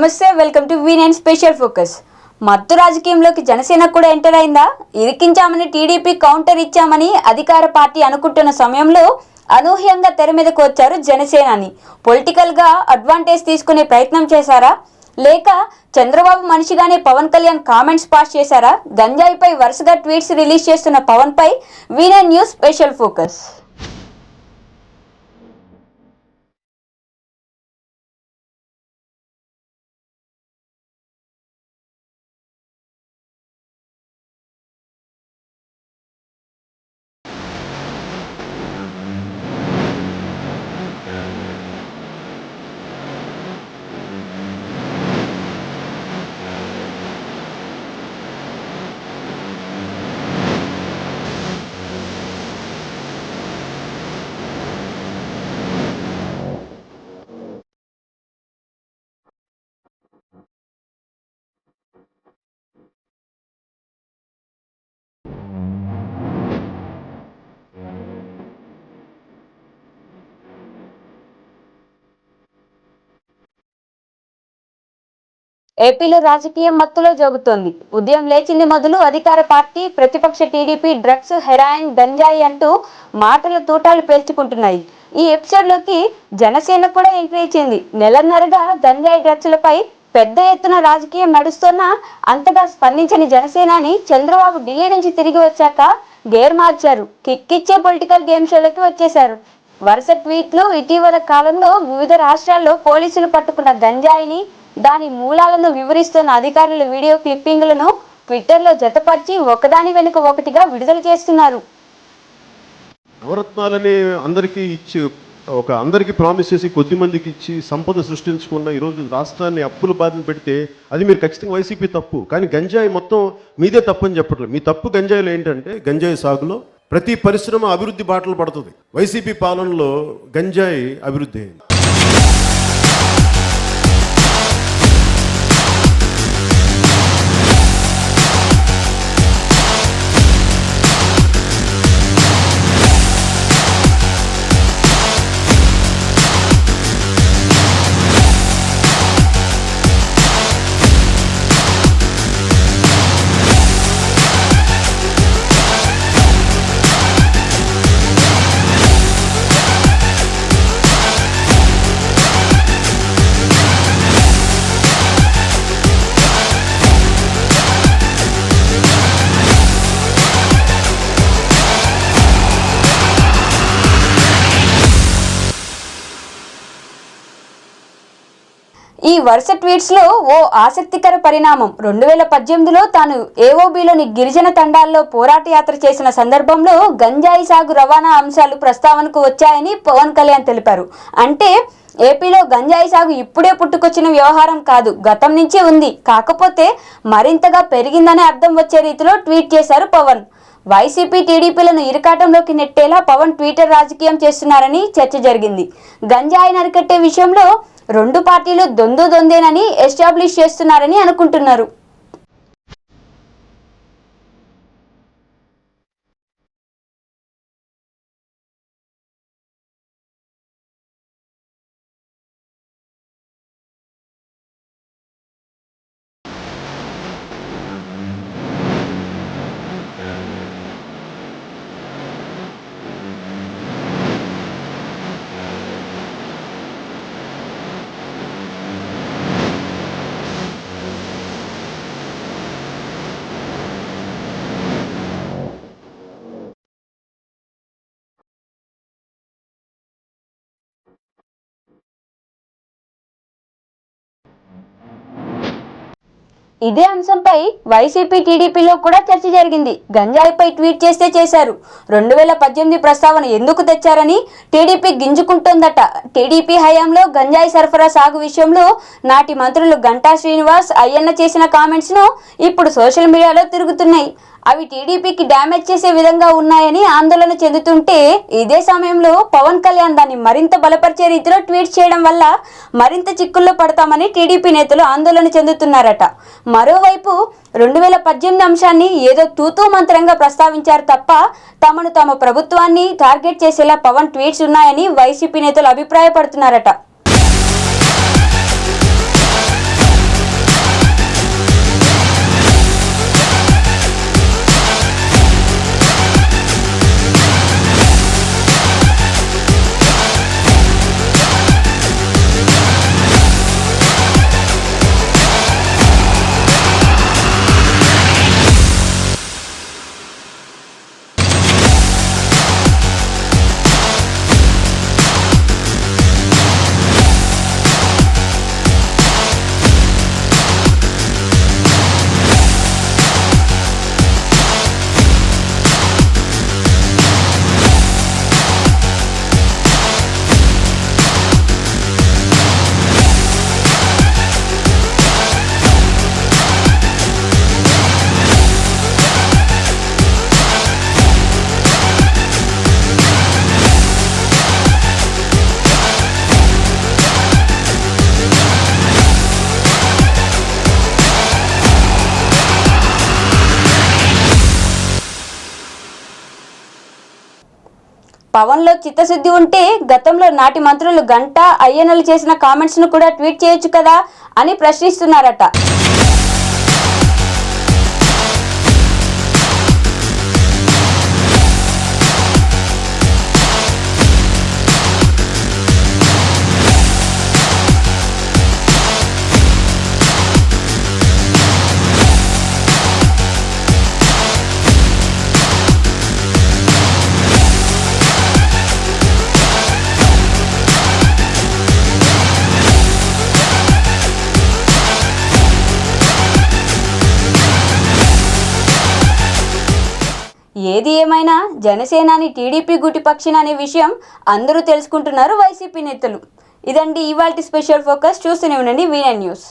నమస్తే, welcome to వి9 special focus. మత్తు రాజకీయంలోకి జనసేన కూడా ఎంటర్ అయిందా? ఇరికించామని టీడీపీ కౌంటర్ ఇచ్చామని అధికార పార్టీ అనుకుంటున్న సమయంలో అనూహ్యంగా తెర మీదకు వచ్చారు జనసేనాని. పొలిటికల్గా అడ్వాంటేజ్ తీసుకునే ప్రయత్నం చేశారా, లేక చంద్రబాబు మనిషిగానే పవన్ కళ్యాణ్ కామెంట్స్ పాస్ చేశారా? గంజాయిపై వరుసగా ట్వీట్స్ రిలీజ్ చేస్తున్న పవన్ పై వి9 న్యూస్ స్పెషల్ ఫోకస్. ఏపీలో రాజకీయం మత్తులో జోగుతోంది. ఉదయం లేచింది మొదలు అధికార పార్టీ, ప్రతిపక్ష టీడీపీ డ్రగ్స్, హెరాయిన్, గంజాయి అంటూ మాటల తూటాలు పేల్చుకుంటున్నాయి. ఈ ఎపిసోడ్ లోకి జనసేన కూడా ఎంట్రీ ఇచ్చింది. నెలన్నరగా గంజాయి డ్రగ్స్లపై పెద్ద ఎత్తున రాజకీయం నడుస్తున్నా అంతగా స్పందించని జనసేనాని చంద్రబాబు ఢిల్లీ నుంచి తిరిగి వచ్చాక గేర్ మార్చారు. కిక్కిచ్చే పొలిటికల్ గేమ్ షోలోకి వచ్చేశారు. వరుస ట్వీట్లు. ఇటీవల కాలంలో వివిధ రాష్ట్రాల్లో పోలీసులు పట్టుకున్న గంజాయిని, దాని మూలాలను వివరిస్తున్న అధికారుల వీడియో క్లిప్పింగ్లను ట్విట్టర్లో జతపరిచి ఒకదాని వెనుక ఒకటిగా విడుదల చేస్తున్నారు. నవరత్నాలని అందరికీ ప్రామిస్ చేసి కొద్ది మందికి ఇచ్చి సంపద సృష్టించుకున్న ఈరోజు రాష్ట్రాన్ని అప్పుల బాధన పెడితే అది మీరు ఖచ్చితంగా వైసీపీ తప్పు. కానీ గంజాయి మొత్తం మీదే తప్పు అని చెప్పట్లేదు. మీ తప్పు గంజాయిలో ఏంటంటే గంజాయి సాగులో ప్రతి పరిశ్రమ అభివృద్ధి బాటలు పడుతుంది. వైసీపీ పాలనలో గంజాయి అభివృద్ధి అయింది. ఈ వరుస ట్వీట్స్ లో ఓ ఆసక్తికర పరిణామం. 2018లో తాను ఏఓబీలోని గిరిజన తండాల్లో పోరాట యాత్ర చేసిన సందర్భంలో గంజాయి సాగు, రవాణా అంశాలు ప్రస్తావనకు వచ్చాయని పవన్ కళ్యాణ్ తెలిపారు. అంటే ఏపీలో గంజాయి సాగు ఇప్పుడే పుట్టుకొచ్చిన వ్యవహారం కాదు, గతం నుంచి ఉంది. కాకపోతే మరింతగా పెరిగిందనే అర్థం వచ్చే రీతిలో ట్వీట్ చేశారు పవన్. వైసీపీ టీడీపీలను ఇరకాటంలోకి నెట్టేలా పవన్ ట్విట్టర్ రాజకీయం చేస్తున్నారని చర్చ జరిగింది. గంజాయిని అరికట్టే విషయంలో రెండు పార్టీలు దొందేనని ఎస్టాబ్లిష్ చేస్తున్నారని అనుకుంటున్నారు. ఇదే అంశంపై వైసీపీ టీడీపీలో కూడా చర్చ జరిగింది. గంజాయిపై ట్వీట్ చేశారు. 2018 ప్రస్తావన ఎందుకు తెచ్చారని టీడీపీ గింజుకుంటోందట. టీడీపీ హయాంలో గంజాయి సరఫరా సాగు విషయంలో నాటి మంత్రులు గంటా శ్రీనివాస్, అయ్యన్న చేసిన కామెంట్స్ ను ఇప్పుడు సోషల్ మీడియాలో తిరుగుతున్నాయి. అవి టీడీపీకి డ్యామేజ్ చేసే విధంగా ఉన్నాయని ఆందోళన చెందుతుంటే, ఇదే సమయంలో పవన్ కళ్యాణ్ దాన్ని మరింత బలపరిచే రీతిలో ట్వీట్ చేయడం వల్ల మరింత చిక్కుల్లో పడతామని టీడీపీ నేతలు ఆందోళన చెందుతున్నారట. మరోవైపు 2018 అంశాన్ని ఏదో తూతూ మంత్రంగా ప్రస్తావించారు తప్ప తమ ప్రభుత్వాన్ని టార్గెట్ చేసేలా పవన్ ట్వీట్స్ ఉన్నాయని వైసీపీ నేతలు అభిప్రాయపడుతున్నారట. పవన్లో చిత్తశుద్ధి ఉంటే గతంలో నాటి మంత్రులు గంటా అయ్యన్నలు చేసిన కామెంట్స్ను కూడా ట్వీట్ చేయొచ్చు కదా అని ప్రశ్నిస్తున్నారట. ఏది ఏమైనా జనసేనాని టీడీపీ గుటిపక్షిన అనే విషయం అందరూ తెలుసుకుంటున్నారు వైసీపీ నేతలు. ఇదండి ఇవాల్టి స్పెషల్ ఫోకస్. చూస్తూనే ఉండండి వీనైన్ న్యూస్.